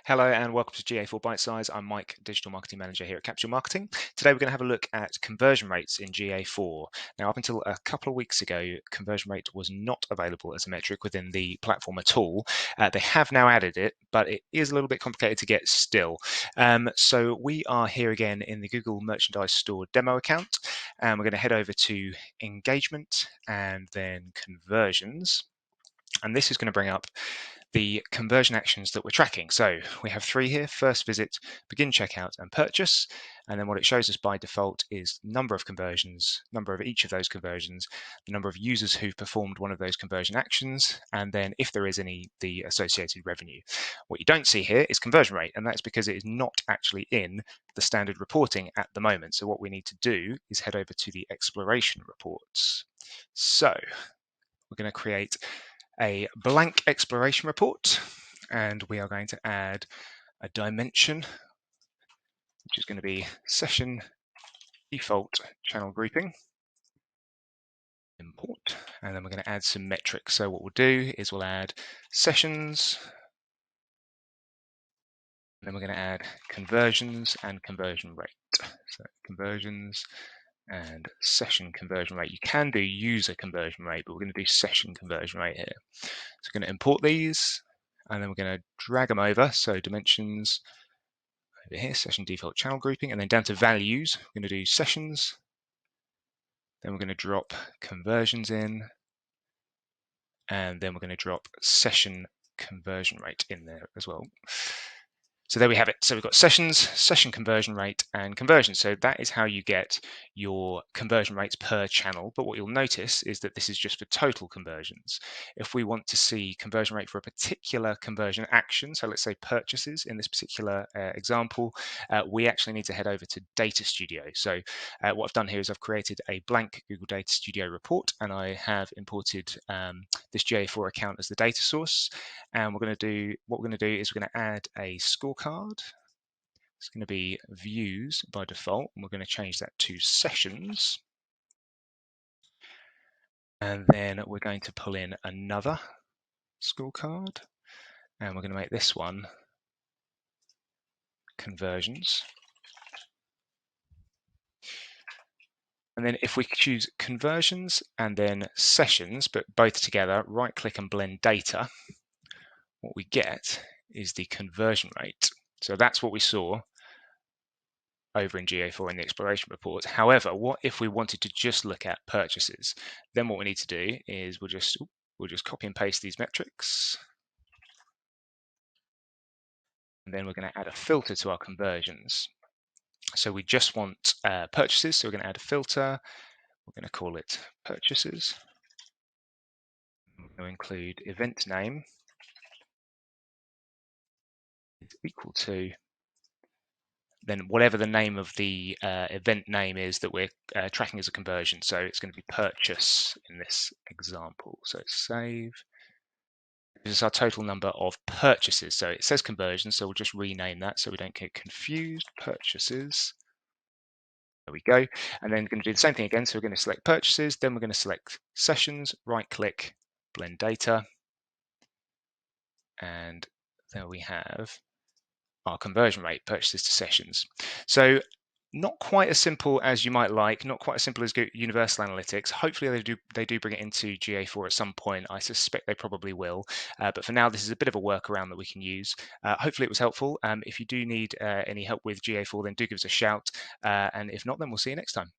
Hello and welcome to GA4 Bite Size. I'm Mike, Digital Marketing Manager here at Capsule Marketing. Today we're going to have a look at conversion rates in GA4. Now, up until a couple of weeks ago, conversion rate was not available as a metric within the platform at all. They have now added it, but it is a little bit complicated to get still. So we are here again in the Google Merchandise Store demo account, and we're going to head over to engagement and then conversions. And this is going to bring up the conversion actions that we're tracking. So we have three here: first visit, begin checkout, and purchase. And then what it shows us by default is number of conversions, number of each of those conversions, the number of users who've performed one of those conversion actions, and then if there is any, the associated revenue. What you don't see here is conversion rate, and that's because it is not actually in the standard reporting at the moment. So what we need to do is head over to the exploration reports. So we're going to create a blank exploration report, and we are going to add a dimension, which is going to be session default channel grouping, import, and then we're going to add some metrics. So what we'll do is we'll add sessions, and then we're going to add conversions and conversion rate. So conversions and session conversion rate. You can do user conversion rate, but we're going to do session conversion rate here. So we're going to import these, and then we're going to drag them over. So dimensions over here, session default channel grouping, and then down to values, we're going to do sessions. Then we're going to drop conversions in, and then we're going to drop session conversion rate in there as well. So there we have it. So we've got sessions, session conversion rate, and conversion. So that is how you get your conversion rates per channel. But what you'll notice is that this is just for total conversions. If we want to see conversion rate for a particular conversion action, so let's say purchases in this particular example, we actually need to head over to Data Studio. So what I've done here is I've created a blank Google Data Studio report, and I have imported this GA4 account as the data source. And what we're going to do is we're going to add a scorecard. It's going to be views by default, and we're going to change that to sessions. And then we're going to pull in another scorecard, and we're going to make this one conversions. And then if we choose conversions and then sessions, but both together, right click and blend data, what we get is the conversion rate. So that's what we saw over in GA4 in the exploration report. However, what if we wanted to just look at purchases? Then what we need to do is we'll just copy and paste these metrics. And then we're going to add a filter to our conversions. So we just want purchases, so we're going to add a filter. We're going to call it purchases. We're going to include event name is equal to then whatever the name of the event name is that we're tracking as a conversion. So it's going to be purchase in this example. So save. This is our total number of purchases. So it says conversion, so we'll just rename that so we don't get confused. Purchases. There we go. And then we're going to do the same thing again. So we're going to select purchases, then we're going to select sessions, right click, blend data. And there we have our conversion rate, purchases to sessions. So not quite as simple as you might like, not quite as simple as Universal Analytics. Hopefully they do bring it into GA4 at some point. I suspect they probably will. But for now, this is a bit of a workaround that we can use. Hopefully it was helpful. If you do need any help with GA4, then do give us a shout. And if not, then we'll see you next time.